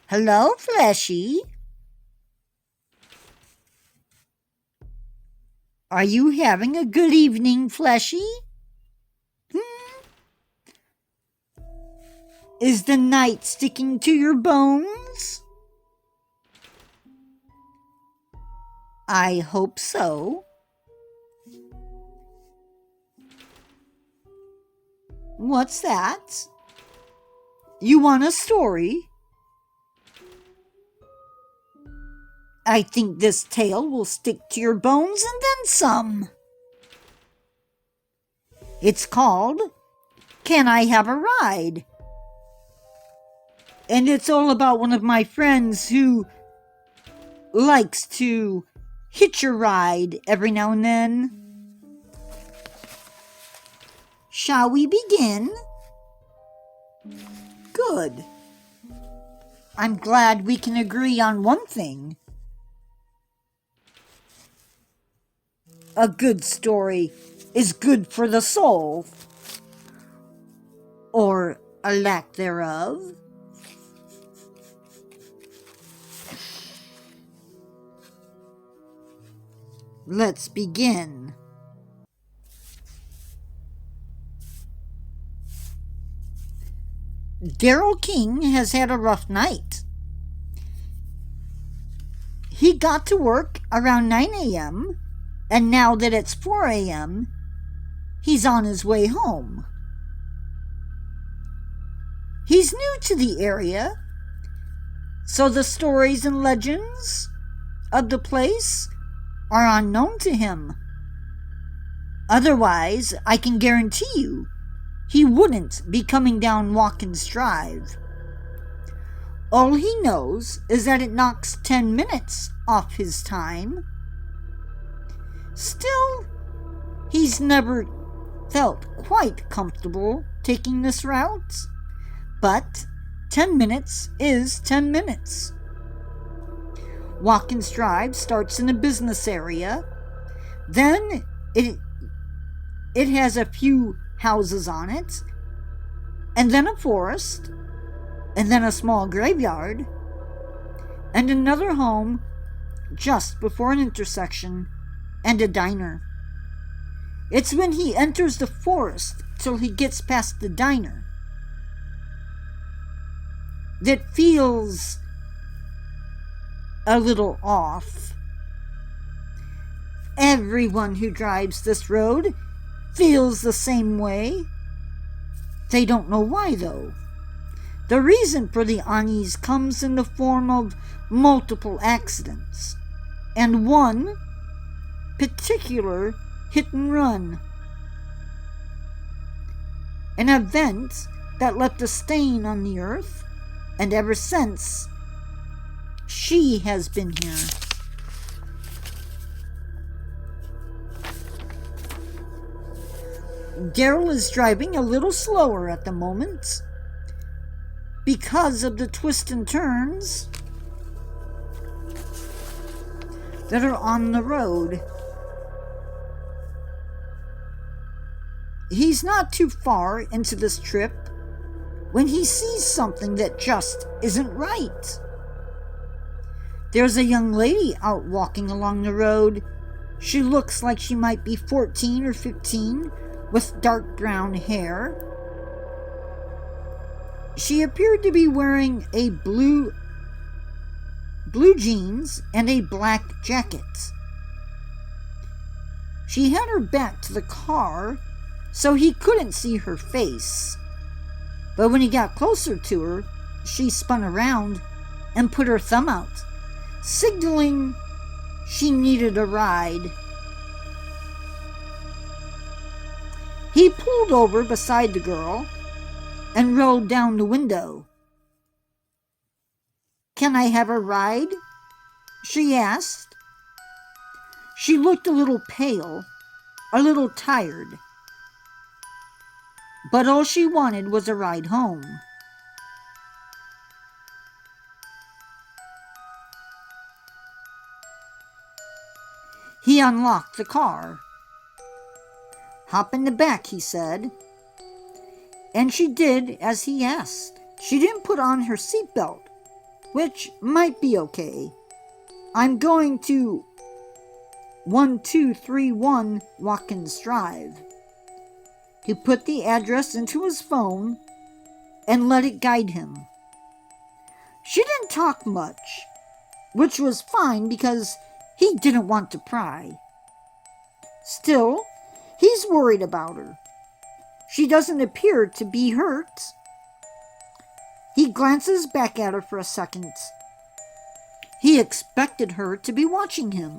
Hello, Fleshy. Are you having a good evening, Fleshy? Is the night sticking to your bones? I hope so. What's that? You want a story? I think this tale will stick to your bones and then some. It's called Can I Have a Ride? And it's all about one of my friends who likes to hitch a ride every now and then. Shall we begin? Good. I'm glad we can agree on one thing. A good story is good for the soul. Or a lack thereof. Let's begin. Daryl King has had a rough night. He got to work around 9 a.m., and now that it's 4 a.m., he's on his way home. He's new to the area, so the stories and legends of the place are unknown to him. Otherwise, I can guarantee you, he wouldn't be coming down Watkins Drive. All he knows is that it knocks 10 minutes off his time. Still, he's never felt quite comfortable taking this route. But 10 minutes is 10 minutes. Watkins Drive starts in a business area. Then it has a few houses on it, and then a forest, and then a small graveyard, and another home just before an intersection, and a diner. It's when he enters the forest till he gets past the diner that feels a little off. Everyone who drives this road feels the same way. They don't know why, though. The reason for the unease comes in the form of multiple accidents, and one particular hit and run. An event that left a stain on the earth, and ever since, she has been here. Daryl is driving a little slower at the moment because of the twists and turns that are on the road. He's not too far into this trip when he sees something that just isn't right. There's a young lady out walking along the road. She looks like she might be 14 or 15 with dark brown hair. She appeared to be wearing a blue jeans and a black jacket. She had her back to the car, so he couldn't see her face. But when he got closer to her, she spun around and put her thumb out, signaling she needed a ride. He pulled over beside the girl and rolled down the window. "Can I have a ride?" she asked. She looked a little pale, a little tired, but all she wanted was a ride home. He unlocked the car. "Hop in the back," he said. And she did as he asked. She didn't put on her seatbelt, which might be okay. I'm going to 1231 Watkins Drive. He put the address into his phone and let it guide him. She didn't talk much, which was fine because he didn't want to pry. Still, he's worried about her. She doesn't appear to be hurt. He glances back at her for a second. He expected her to be watching him.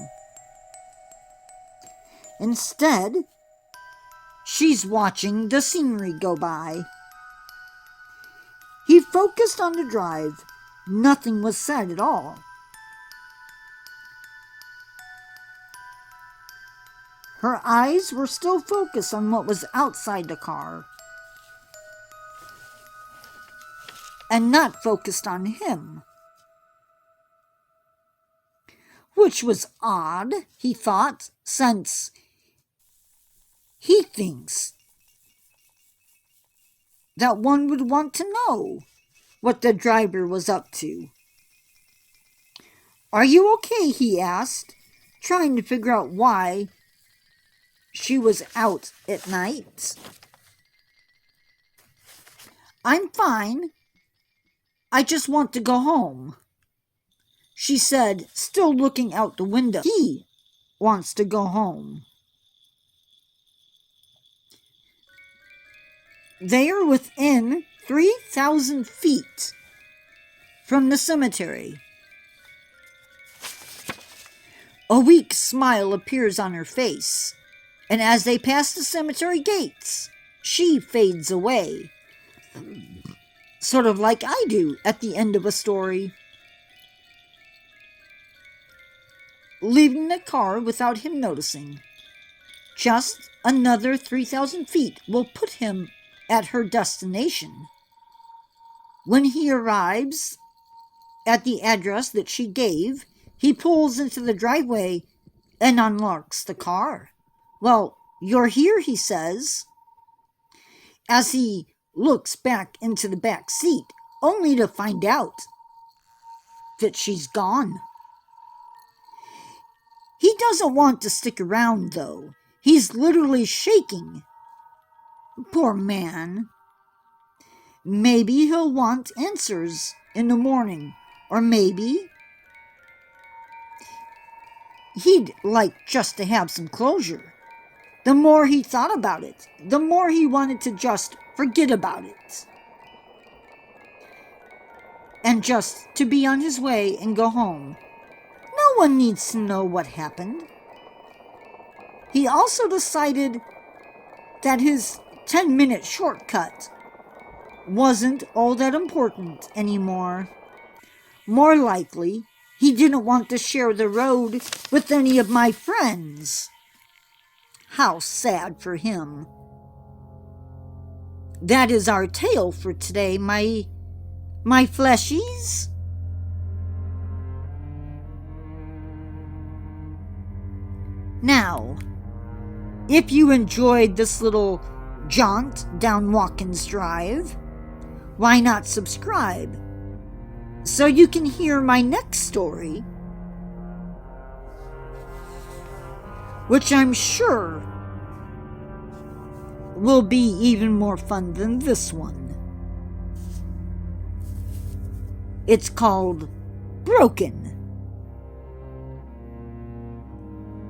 Instead, she's watching the scenery go by. He focused on the drive. Nothing was said at all. Her eyes were still focused on what was outside the car, and not focused on him. Which was odd, he thought, since he thinks that one would want to know what the driver was up to. "Are you okay?" he asked, trying to figure out why she was out at night. "I'm fine. I just want to go home," she said, still looking out the window. He wants to go home. They are within 3,000 feet from the cemetery. A weak smile appears on her face, and as they pass the cemetery gates, she fades away. Sort of like I do at the end of a story. Leaving the car without him noticing. Just another 3,000 feet will put him at her destination. When he arrives at the address that she gave, he pulls into the driveway and unlocks the car. "Well, you're here," he says, as he looks back into the back seat, only to find out that she's gone. He doesn't want to stick around, though. He's literally shaking. Poor man. Maybe he'll want answers in the morning, or maybe he'd like just to have some closure. The more he thought about it, the more he wanted to just forget about it. And just to be on his way and go home. No one needs to know what happened. He also decided that his 10-minute shortcut wasn't all that important anymore. More likely, he didn't want to share the road with any of my friends. How sad for him. That is our tale for today, my fleshies. Now, if you enjoyed this little jaunt down Watkins Drive, why not subscribe so you can hear my next story, which I'm sure will be even more fun than this one. It's called Broken.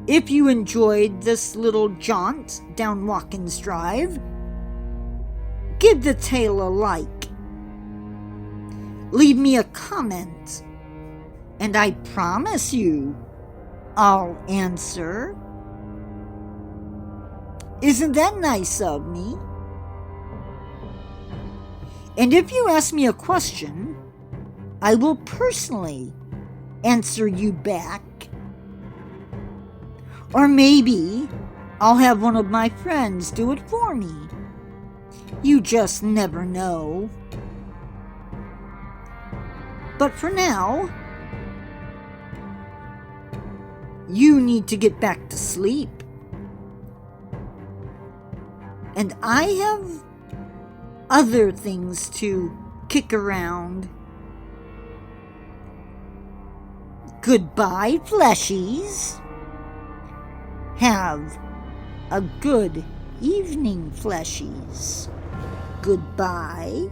If you enjoyed this little jaunt down Watkins Drive, give the tale a like. Leave me a comment, and I promise you I'll answer. Isn't that nice of me? And if you ask me a question, I will personally answer you back. Or maybe I'll have one of my friends do it for me. You just never know. But for now, you need to get back to sleep. And I have other things to kick around Goodbye, fleshies. Have a good evening, fleshies. Goodbye.